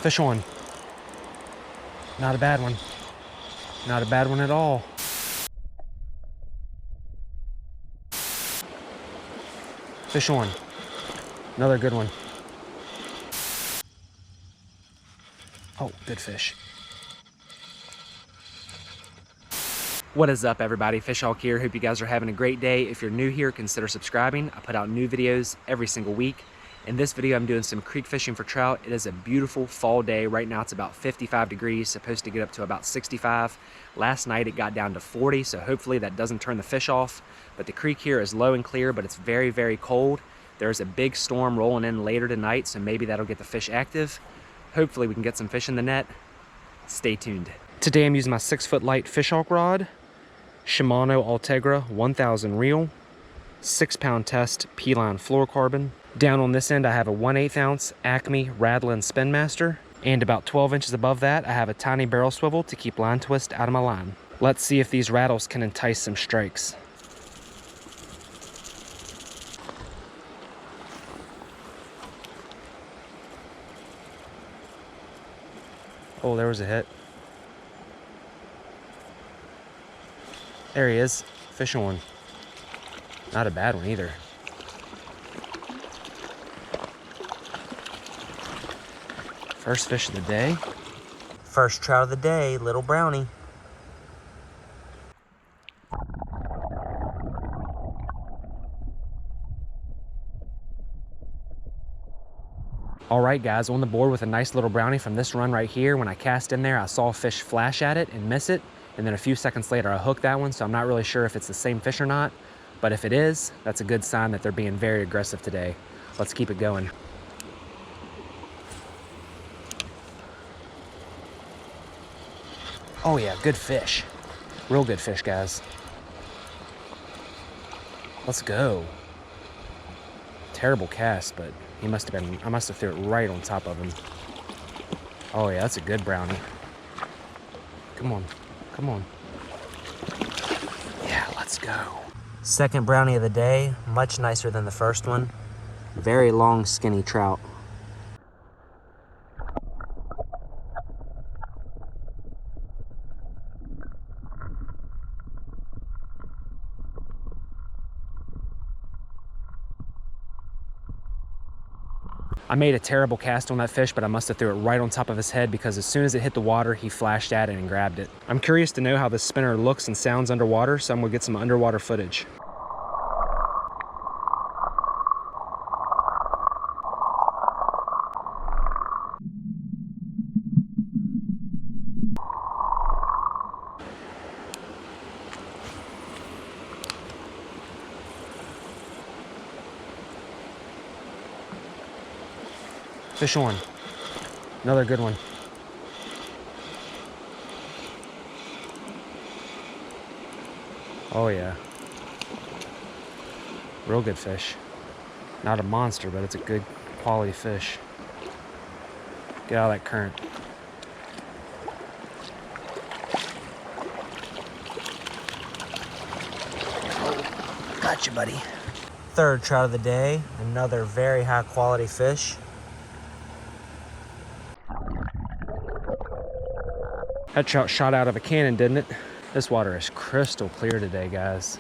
Fish on. Not a bad one. Not a bad one at all. Fish on. Another good one. Oh, good fish. What is up, everybody? Fish Hawk here. Hope you guys are having a great day. If you're new here, consider subscribing. I put out new videos every single week. In this video, I'm doing some creek fishing for trout. It is a beautiful fall day. Right now, it's about 55 degrees, supposed to get up to about 65. Last night, it got down to 40, so hopefully that doesn't turn the fish off. But the creek here is low and clear, but it's very, very cold. There's a big storm rolling in later tonight, so maybe that'll get the fish active. Hopefully, we can get some fish in the net. Stay tuned. Today, I'm using my 6-foot light Fish Hawk rod. Shimano Ultegra 1000 reel, 6-pound test P-line fluorocarbon. Down on this end, I have a 1/8 ounce Acme Rattlin Spinmaster, and about 12 inches above that, I have a tiny barrel swivel to keep line twist out of my line. Let's see if these rattles can entice some strikes. Oh, there was a hit. There he is, fish on. Not a bad one either. First fish of the day. First trout of the day, little brownie. All right, guys, on the board with a nice little brownie from this run right here. When I cast in there, I saw a fish flash at it and miss it. And then a few seconds later, I hooked that one, so I'm not really sure if it's the same fish or not. But if it is, that's a good sign that they're being very aggressive today. Let's keep it going. Oh yeah, good fish. Real good fish, guys. Let's go. Terrible cast, but he must have been, I must have threw it right on top of him. Oh yeah, that's a good brownie. Come on, come on. Yeah, let's go. Second brownie of the day, much nicer than the first one. Very long, skinny trout. I made a terrible cast on that fish, but I must have threw it right on top of his head because as soon as it hit the water, he flashed at it and grabbed it. I'm curious to know how this spinner looks and sounds underwater, so I'm gonna get some underwater footage. Fish on. Another good one. Oh yeah. Real good fish. Not a monster, but it's a good quality fish. Get out of that current. Oh, gotcha, buddy. Third trout of the day. Another very high quality fish. That trout shot out of a cannon, didn't it? This water is crystal clear today, guys.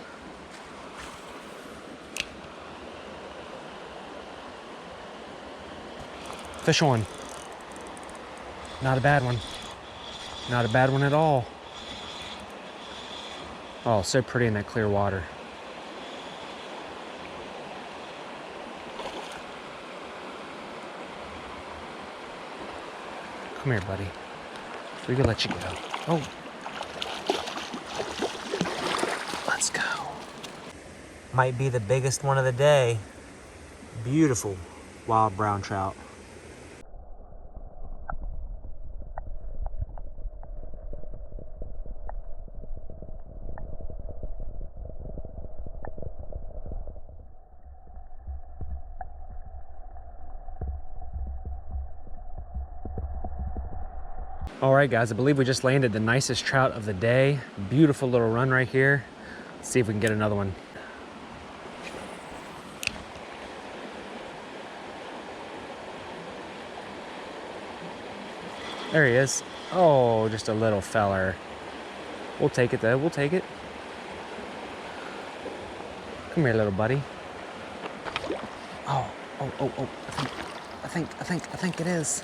Fish on. Not a bad one. Not a bad one at all. Oh, so pretty in that clear water. Come here, buddy. We can let you go. Oh. Let's go. Might be the biggest one of the day. Beautiful wild brown trout. All right, guys, I believe we just landed the nicest trout of the day. Beautiful little run right here. Let's see if we can get another one. There he is. Oh, just a little feller. We'll take it though, we'll take it. Come here, little buddy. Oh, I think it is.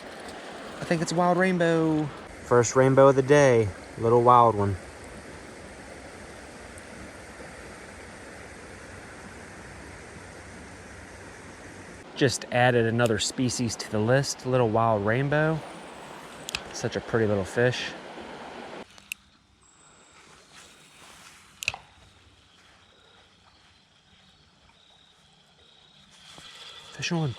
I think it's a wild rainbow. First rainbow of the day, little wild one. Just added another species to the list, little wild rainbow. Such a pretty little fish. Fish on.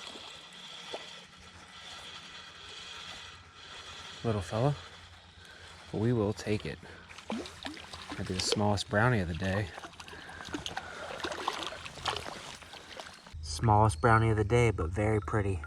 Little fella. But we will take it. Maybe the smallest brownie of the day. Smallest brownie of the day, but very pretty.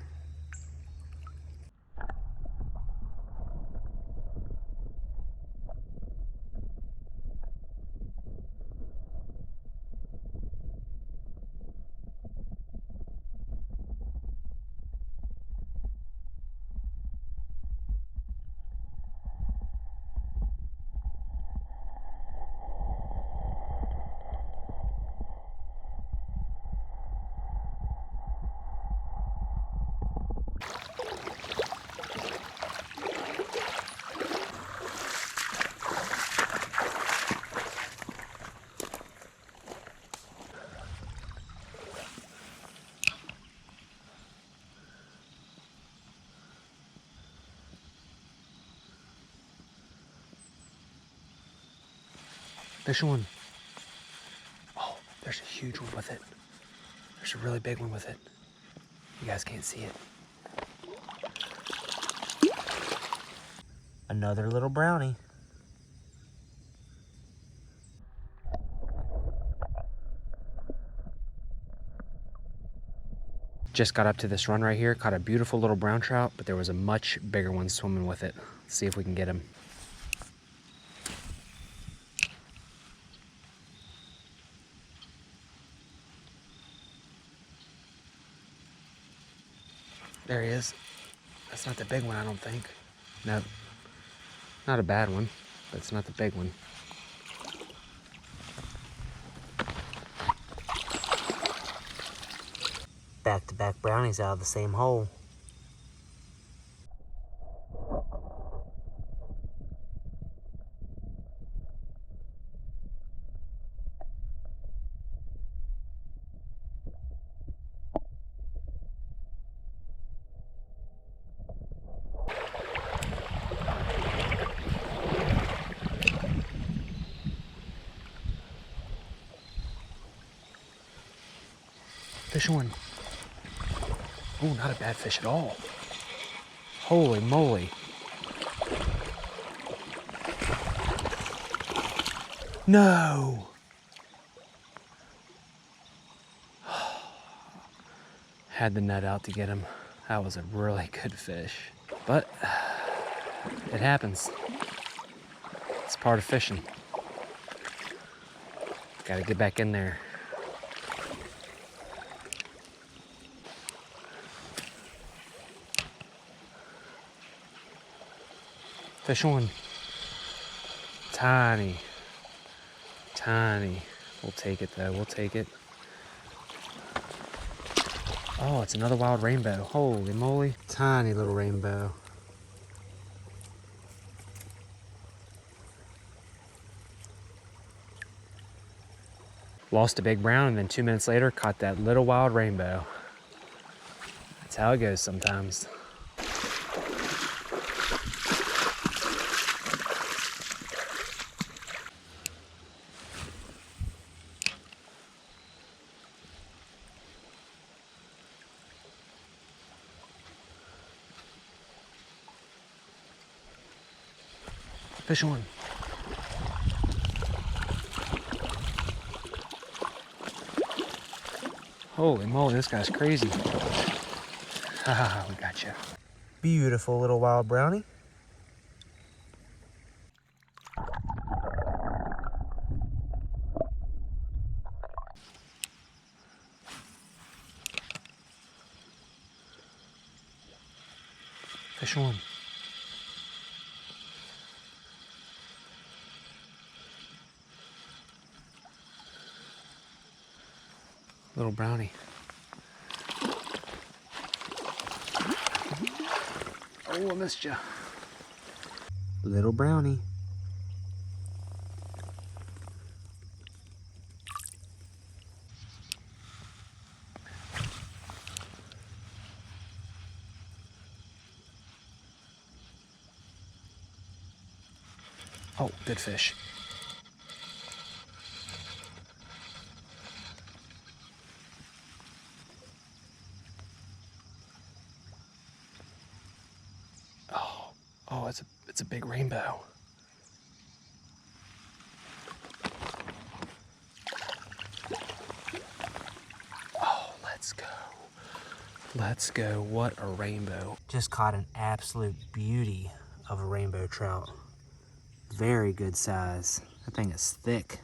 Fish on. Oh, there's a huge one with it. There's a really big one with it. You guys can't see it. Another little brownie. Just got up to this run right here, caught a beautiful little brown trout, but there was a much bigger one swimming with it. Let's see if we can get him. There he is. That's not the big one, I don't think. No, not a bad one, but it's not the big one. Back-to-back brownies out of the same hole. Fish on. Oh, not a bad fish at all. Holy moly. No. Had the net out to get him. That was a really good fish. But it happens. It's part of fishing. Gotta get back in there. Fish on. Tiny. Tiny. We'll take it though, we'll take it. Oh, it's another wild rainbow. Holy moly. Tiny little rainbow. Lost a big brown and then 2 minutes later caught that little wild rainbow. That's how it goes sometimes. Fish on. Holy moly, this guy's crazy. Haha, we got you. Beautiful little wild brownie. Fish on. Little brownie. Oh, I missed you. Little brownie. Oh, good fish. Oh, it's a big rainbow. Oh, let's go. Let's go. What a rainbow. Just caught an absolute beauty of a rainbow trout. Very good size. That thing is thick.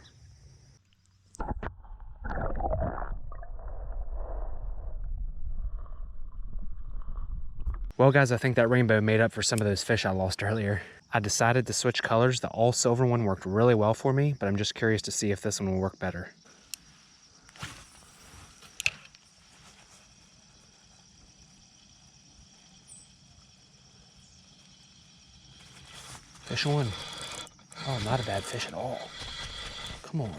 Well guys, I think that rainbow made up for some of those fish I lost earlier. I decided to switch colors. The all silver one worked really well for me, but I'm just curious to see if this one will work better. Fish one. Oh, not a bad fish at all. Come on.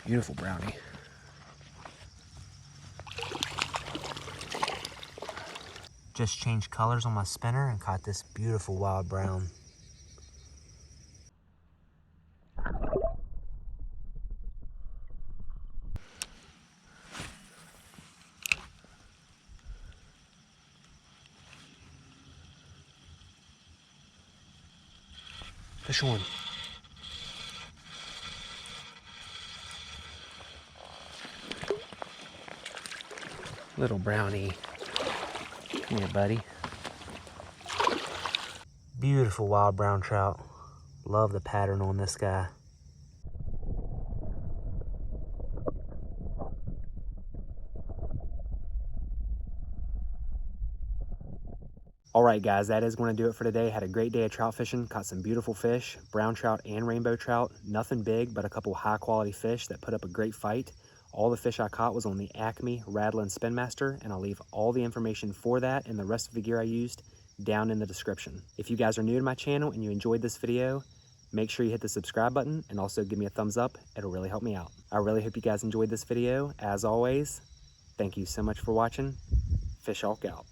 Beautiful brownie. Just changed colors on my spinner and caught this beautiful wild brown. Fish one. Little brownie. Come here, buddy. Beautiful wild brown trout. Love the pattern on this guy. All right, guys, that is going to do it for today. Had a great day of trout fishing. Caught some beautiful fish, brown trout and rainbow trout. Nothing big, but a couple high quality fish that put up a great fight. All the fish I caught was on the Acme Rattlin Spinmaster, and I'll leave all the information for that and the rest of the gear I used down in the description. If you guys are new to my channel and you enjoyed this video, make sure you hit the subscribe button and also give me a thumbs up. It'll really help me out. I really hope you guys enjoyed this video. As always, thank you so much for watching. Fish Hawk out.